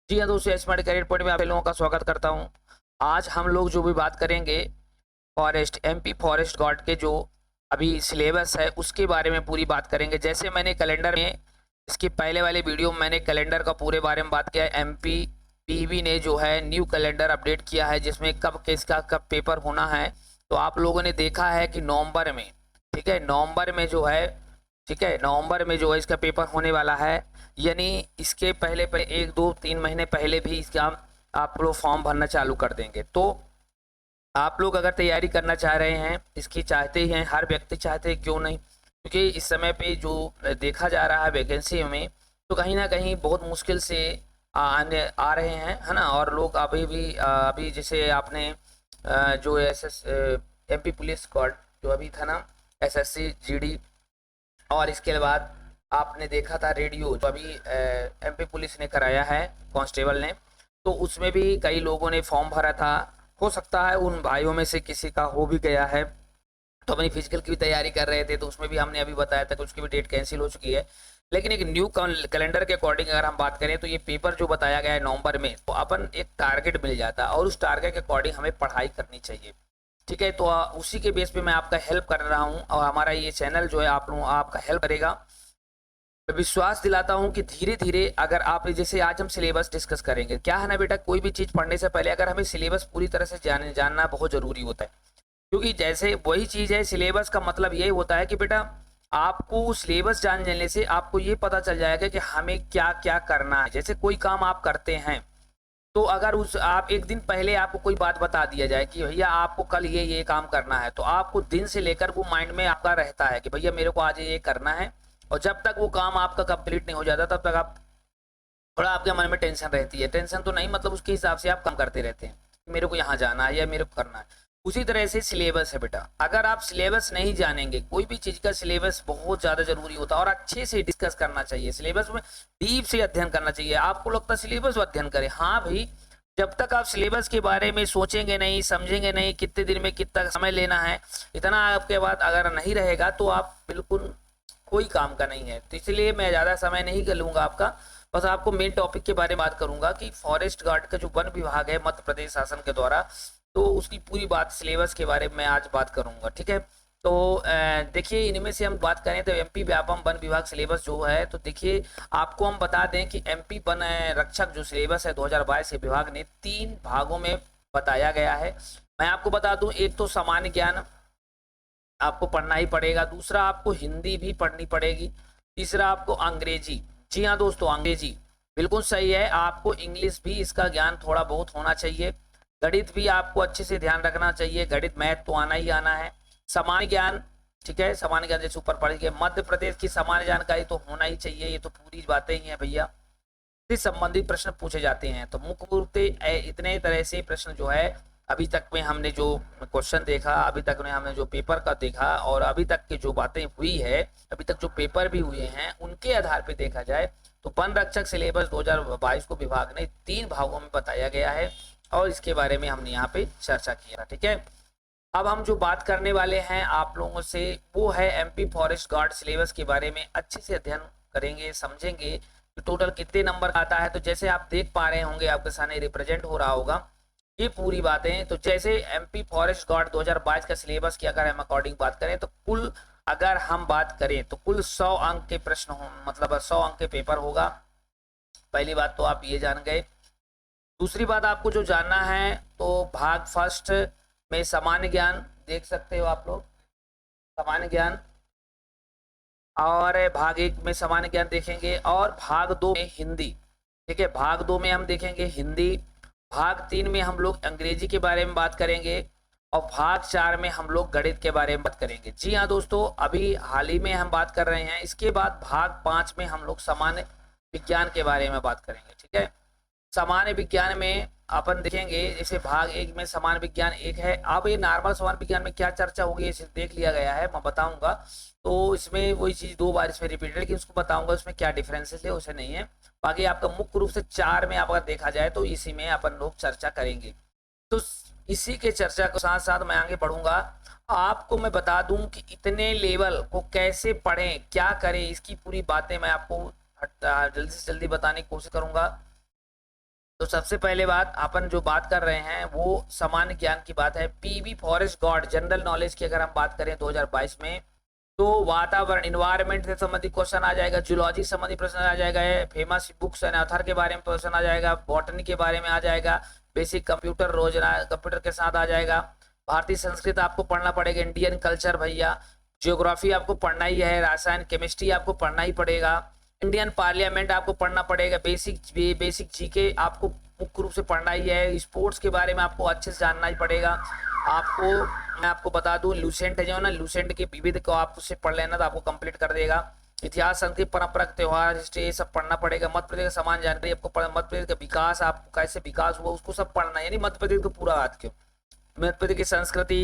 जी हाँ दोस्तों, smart career point में आप लोगों का स्वागत करता हूँ। आज हम लोग जो भी बात करेंगे फॉरेस्ट एमपी फॉरेस्ट गार्ड के जो अभी सिलेबस है उसके बारे में पूरी बात करेंगे। जैसे मैंने कैलेंडर में इसके पहले वाले वीडियो में मैंने कैलेंडर का पूरे बारे में बात किया। एमपी पीवी ने जो है न्यू कैलेंडर अपडेट किया है जिसमें कब किसका कब पेपर होना है। तो आप लोगों ने देखा है कि नवंबर में, ठीक है, नवंबर में जो है, ठीक है, नवंबर में जो है इसका पेपर होने वाला है। यानी इसके पहले पहले 1 2 3 महीने पहले भी इसका आप लोग फॉर्म भरना चालू कर देंगे। तो आप लोग अगर तैयारी करना चाह रहे हैं, इसकी चाहते ही हैं, हर व्यक्ति चाहते हैं, क्यों नहीं, क्योंकि इस समय पे जो देखा जा रहा है वैकेंसी में, तो कहीं ना कहीं बहुत मुश्किल से आने आ रहे हैं, है ना। और लोग अभी भी अभी जैसे आपने जो एस एमपी पुलिस गार्ड जो अभी था ना, एसएससी जीडी, और इसके बाद आपने देखा था रेडियो जो अभी एमपी पुलिस ने कराया है, कांस्टेबल ने, तो उसमें भी कई लोगों ने फॉर्म भरा था। हो सकता है उन भाइयों में से किसी का हो भी गया है, तो अपनी फिजिकल की भी तैयारी कर रहे थे, तो उसमें भी हमने अभी बताया था कि उसकी भी डेट कैंसिल हो चुकी है। लेकिन एक न्यू कैलेंडर के अकॉर्डिंग अगर हम बात करें तो ये पेपर जो बताया गया है नवंबर में, तो अपन एक टारगेट मिल जाता है और उस टारगेट के अकॉर्डिंग हमें पढ़ाई करनी चाहिए। ठीक है, तो उसी के बेस पे मैं आपका हेल्प कर रहा हूँ और हमारा ये चैनल जो है आप लोगों आपका हेल्प करेगा। मैं विश्वास दिलाता हूँ कि धीरे धीरे अगर आप, जैसे आज हम सिलेबस डिस्कस करेंगे, क्या है ना बेटा, कोई भी चीज़ पढ़ने से पहले अगर हमें सिलेबस पूरी तरह से जानना बहुत ज़रूरी होता है। क्योंकि जैसे वही चीज़ है, सिलेबस का मतलब यही होता है कि बेटा आपको सिलेबस जान लेने से आपको ये पता चल जाएगा कि हमें क्या क्या करना है। जैसे कोई काम आप करते हैं, तो अगर उस आप एक दिन पहले आपको कोई बात बता दिया जाए कि भैया आपको कल ये काम करना है, तो आपको दिन से लेकर वो माइंड में आपका रहता है कि भैया मेरे को आज ये करना है। और जब तक वो काम आपका कंप्लीट नहीं हो जाता तब तक आप, थोड़ा आपके मन में टेंशन रहती है। टेंशन तो नहीं, मतलब उसके हिसाब से आप काम करते रहते हैं, मेरे को यहाँ जाना है या मेरे को करना है। उसी तरह से सिलेबस है बेटा, अगर आप सिलेबस नहीं जानेंगे, कोई भी चीज़ का सिलेबस बहुत ज़्यादा जरूरी होता है और अच्छे से डिस्कस करना चाहिए। सिलेबस में डीप से अध्ययन करना चाहिए। आपको लगता है सिलेबस अध्ययन करें, हाँ भाई, जब तक आप सिलेबस के बारे में सोचेंगे नहीं, समझेंगे नहीं, कितने दिन में कितना समय लेना है, इतना आपके बाद अगर नहीं रहेगा तो आप बिल्कुल कोई काम का नहीं है। तो इसलिए मैं ज़्यादा समय नहीं लूँगा आपका, बस आपको मेन टॉपिक के बारे में बात करूंगा कि फॉरेस्ट गार्ड का जो वन विभाग है मध्य प्रदेश शासन के द्वारा, तो उसकी पूरी बात सिलेबस के बारे में आज बात करूंगा। ठीक है, तो देखिए, इनमें से हम बात करें तो एमपी व्यापम वन विभाग सिलेबस जो है, तो देखिए आपको हम बता दें कि एमपी वन रक्षक जो सिलेबस है 2022 के विभाग ने 3 भागों में बताया गया है। मैं आपको बता दूं, एक तो सामान्य ज्ञान आपको पढ़ना ही पड़ेगा, दूसरा आपको हिंदी भी पढ़नी पड़ेगी, तीसरा आपको अंग्रेजी। जी हाँ दोस्तों, अंग्रेजी बिल्कुल सही है, आपको इंग्लिश भी इसका ज्ञान थोड़ा बहुत होना चाहिए। गणित भी आपको अच्छे से ध्यान रखना चाहिए, गणित मैथ तो आना ही आना है। सामान्य ज्ञान, ठीक है, सामान्य ज्ञान जैसे ऊपर पढ़ गए, मध्य प्रदेश की सामान्य जानकारी तो होना ही चाहिए, ये तो पूरी बातें ही हैं भैया। से संबंधित प्रश्न पूछे जाते हैं, तो मुख्य रूप से इतने तरह से प्रश्न जो है अभी तक में हमने जो क्वेश्चन देखा, अभी तक में हमने जो पेपर का देखा, और अभी तक की जो बातें हुई है, अभी तक जो पेपर भी हुए हैं, उनके आधार पे देखा जाए तो वन रक्षक सिलेबस 2022 को विभाग ने 3 भागों में बताया गया है और इसके बारे में हमने यहाँ पे चर्चा किया। ठीक है, अब हम जो बात करने वाले हैं आप लोगों से वो है एमपी फॉरेस्ट गार्ड सिलेबस के बारे में। अच्छे से अध्ययन करेंगे, समझेंगे कि टोटल कितने नंबर आता है। तो जैसे आप देख पा रहे होंगे, आपके सामने रिप्रेजेंट हो रहा होगा ये पूरी बातें। तो जैसे एमपी फॉरेस्ट गार्ड 2022 का सिलेबस की अगर हम अकॉर्डिंग बात करें तो कुल, अगर हम बात करें तो कुल 100 अंक के प्रश्न हो, मतलब 100 अंक के पेपर होगा। पहली बात तो आप ये जान गए। दूसरी बात आपको जो जानना है, तो भाग फर्स्ट में सामान्य ज्ञान देख सकते हो आप लोग, सामान्य ज्ञान, और भाग 1 में सामान्य ज्ञान देखेंगे, और भाग 2 में हिंदी। ठीक है, भाग 2 में हम देखेंगे हिंदी, भाग 3 में हम लोग अंग्रेजी के बारे में बात करेंगे, और भाग 4 में हम लोग गणित के बारे में बात करेंगे। जी हाँ दोस्तों, अभी हाल ही में हम बात कर रहे हैं। इसके बाद भाग 5 में हम लोग सामान्य विज्ञान के बारे में बात करेंगे। ठीक है, सामान्य विज्ञान में अपन देखेंगे, जैसे भाग 1 में सामान्य विज्ञान 1 है। अब ये नॉर्मल सामान्य विज्ञान में क्या चर्चा होगी इसे देख लिया गया है, मैं बताऊंगा। तो इसमें वही चीज 2 बार इसमें रिपीटेड, लेकिन उसको बताऊंगा उसमें क्या डिफरेंसेस है, उसे नहीं है। बाकी आपका मुख्य रूप से 4 में अगर देखा जाए तो इसी में अपन लोग चर्चा करेंगे। तो इसी के चर्चा के साथ साथ मैं आगे बढ़ूंगा। आपको मैं बता दूं कि इतने लेवल को कैसे पढ़ें, क्या करें, इसकी पूरी बातें मैं आपको जल्दी से जल्दी बताने की कोशिश करूंगा। तो सबसे पहले बात अपन जो बात कर रहे हैं वो सामान्य ज्ञान की बात है। PB forest god general knowledge की अगर हम बात करें 2022 में, तो वातावरण इन्वायरमेंट से संबंधित क्वेश्चन आ जाएगा, जूलॉजी संबंधित प्रश्न आ जाएगा, फेमस बुक्स एंड ऑथर के बारे में प्रश्न आ जाएगा, बॉटनी के बारे में आ जाएगा, बेसिक कंप्यूटर रोजना कंप्यूटर के साथ आ जाएगा, भारतीय संस्कृत आपको पढ़ना पड़ेगा, इंडियन कल्चर भैया, जियोग्राफी आपको पढ़ना ही है, रसायन केमिस्ट्री आपको पढ़ना ही पड़ेगा, इंडियन पार्लियामेंट आपको पढ़ना पड़ेगा, बेसिक जीके आपको मुख्य रूप से पढ़ना ही है, स्पोर्ट्स के बारे में आपको अच्छे से जानना ही पड़ेगा। आपको मैं आपको बता दूं, लूसेंट है जो ना, लूसेंट के विविध को आप उससे पढ़ लेना तो आपको कंप्लीट कर देगा। इतिहास, संस्कृति, परंपरा, त्योहार, हिस्ट्री, ये सब पढ़ना पड़ेगा। मध्य प्रदेश का समान जानकारी आपको मध्य प्रदेश का विकास, आपको कैसे विकास हुआ उसको सब पढ़ना है, यानी मध्य प्रदेश को पूरा बात क्यों, मध्य प्रदेश की संस्कृति,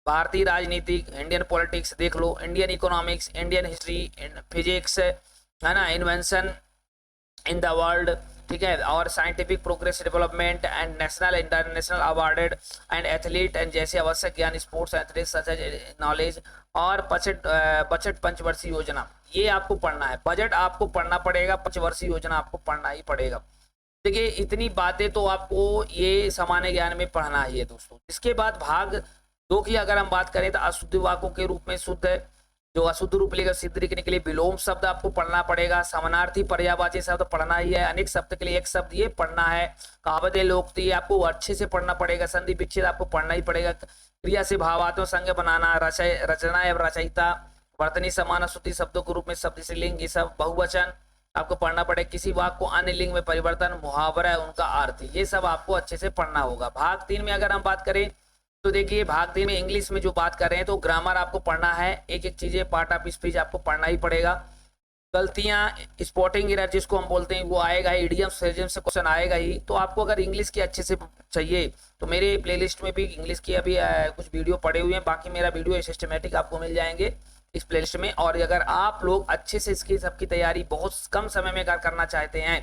भारतीय राजनीतिक, इंडियन पॉलिटिक्स देख लो, Indian economics, Indian history, physics है ना, इन्वेंशन इन द वर्ल्ड, ठीक है, और scientific progress development and national international awarded and athlete and जैसे आवश्यक ज्ञान, sports athletes such as knowledge, और बजट पंचवर्षीय योजना, ये आपको पढ़ना है। बजट आपको पढ़ना पड़ेगा, पंचवर्षीय योजना आपको पढ़ना ही पड़ेगा। देखिए इतनी बातें तो आपको ये सामान्य ज्ञान में पढ़ना ही है दोस्तों। इसके बाद भाग 2 की अगर हम बात करें तो अशुद्ध वाक्यों के रूप में शुद्ध है, जो अशुद्ध रूप लेकर सिद्ध लिखने के लिए विलोम शब्द आपको पढ़ना पड़ेगा, समानार्थी पर्यायवाची शब्द पढ़ना ही है, अनेक शब्द के लिए एक शब्द ये पढ़ना है, कहावतें लोकोक्ति आपको अच्छे से पढ़ना पड़ेगा, संधि विच्छेद आपको पढ़ना ही पड़ेगा, क्रिया से भावात्मक संज्ञा बनाना, रचना एवं रचयिता, वर्तनी समान श्रुति शब्दों के रूप में शब्द स्त्रीलिंग, ये सब बहुवचन आपको पढ़ना पड़ेगा, किसी वाक्य को अन्य लिंग में परिवर्तन, मुहावरा है उनका अर्थ, ये सब आपको अच्छे से पढ़ना होगा। भाग 3 में अगर हम बात करें तो देखिए भाग 3 में इंग्लिश में जो बात कर रहे हैं तो ग्रामर आपको पढ़ना है, एक एक चीजें पार्ट ऑफ स्पीच आपको पढ़ना ही पड़ेगा। गलतियां, स्पॉटिंग एरर जिसको हम बोलते हैं वो आएगा, इडियम फ्रेजम से क्वेश्चन आएगा ही। तो आपको अगर इंग्लिश की अच्छे से चाहिए तो मेरे प्लेलिस्ट में भी इंग्लिश की अभी कुछ वीडियो पड़े हुए हैं, बाकी मेरा वीडियो सिस्टमेटिक आपको मिल जाएंगे इस प्लेलिस्ट में। और अगर आप लोग अच्छे से इसकी सबकी तैयारी बहुत कम समय में करना चाहते हैं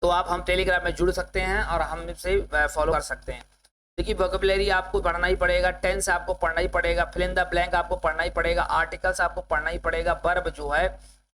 तो आप हम टेलीग्राम में जुड़ सकते हैं और हमसे फॉलो कर सकते हैं। देखिए वोकैबुलरी आपको पढ़ना ही पड़ेगा, टेंस आपको पढ़ना ही पड़ेगा, फिल इन द ब्लैंक आपको पढ़ना ही पड़ेगा, आर्टिकल्स आपको पढ़ना ही पड़ेगा, वर्ब जो है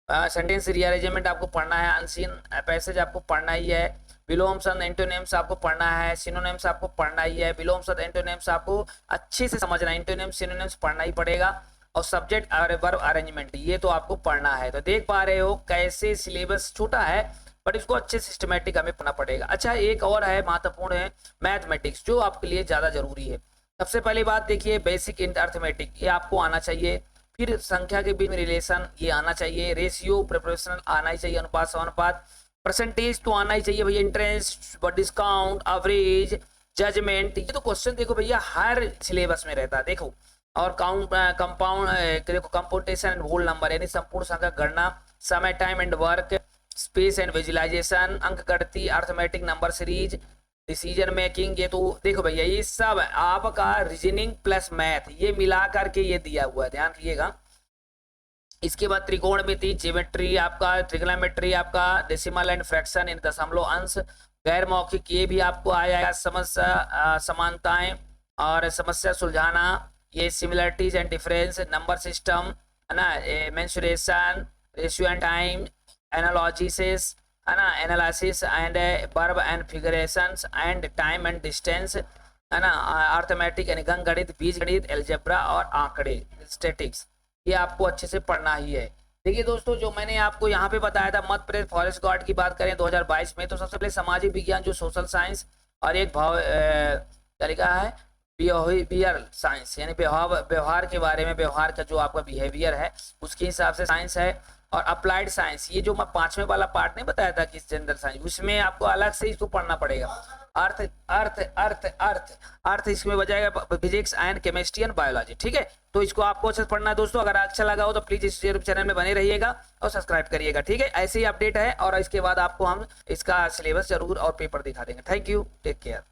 सेंटेंस रीअरेंजमेंट आपको पढ़ना है, अनसीन पैसेज आपको पढ़ना ही है, विलोम शब्द एंटोनिम्स आपको पढ़ना है, सिनोनिम्स आपको पढ़ना ही है, विलोम शब्द एंटोनिम्स आपको अच्छे से समझना है, एंटोनिम्स सिनोनिम्स पढ़ना ही पड़ेगा, और सब्जेक्ट और वर्ब अरेंजमेंट ये तो आपको पढ़ना है। तो देख पा रहे हो कैसे सिलेबस छोटा है बट इसको अच्छे सिस्टमेटिक हमें पढ़ना पड़ेगा। अच्छा एक और है महत्वपूर्ण है मैथमेटिक्स, जो आपके लिए ज़्यादा जरूरी है। सबसे पहली बात देखिए बेसिक अर्थमेटिक, ये आपको आना चाहिए, फिर संख्या के बीच में रिलेशन ये आना चाहिए, रेशियो प्रोपोर्शनल आना ही चाहिए, अनुपात समानुपात, परसेंटेज तो आना ही चाहिए भैया, इंटरेस्ट डिस्काउंट एवरेज जजमेंट, ये तो क्वेश्चन देखो भैया हर सिलेबस में रहता है देखो। और कंपाउंड देखो कंपाउंडेशन एंड होल नंबर यानी संपूर्ण संख्या गणना, समय time and work, space and visualization, अंक गणती, arithmetic number series, decision making, ये तो देखो भैया ये सब आपका रीजनिंग प्लस मैथ ये मिला करके ये दिया हुआ है, ध्यान रखिएगा। इसके बाद त्रिकोणमिति, ज्योमेट्री आपका, ट्रिग्नोमेट्री आपका, डेसिमल एंड फ्रैक्शन इन दशमलव अंश, गैर मौखिक ये भी आपको आ जाएगा, समस्या समानताएं और समस्या सुलझाना, ये similarities and difference, number system है ना, mensuration, ratio and time, analogies है ना, analysis and verb and figurations and time and distance है ना, अर्थमेटिक यानी गणित, बीजगणित, एल्जेब्रा और आंकड़े स्टैटिक्स, ये आपको अच्छे से पढ़ना ही है। देखिए दोस्तों जो मैंने आपको यहाँ पे बताया था मध्य प्रदेश फॉरेस्ट गार्ड की बात करें 2022 में, तो सबसे पहले सामाजिक विज्ञान जो सोशल साइंस, और एक तरीका है बिहेवियर साइंस यानी व्यवहार के बारे में, व्यवहार का जो आपका बिहेवियर है उसके हिसाब से साइंस है, और अप्लाइड साइंस ये जो मैं 5वें वाला पार्ट नहीं बताया था कि जनरल साइंस, उसमें आपको अलग से इसको पढ़ना पड़ेगा। अर्थ अर्थ अर्थ अर्थ अर्थ इसमें बजाएगा physics and chemistry and biology, ठीक है। तो इसको आपको अच्छे से पढ़ना है दोस्तों। अगर अच्छा लगा हो तो प्लीज इस यूट्यूब चैनल में बने रहिएगा और सब्सक्राइब करिएगा, ठीक है। ऐसे ही अपडेट है और इसके बाद आपको हम इसका सिलेबस जरूर और पेपर दिखा देंगे। Thank you, take care.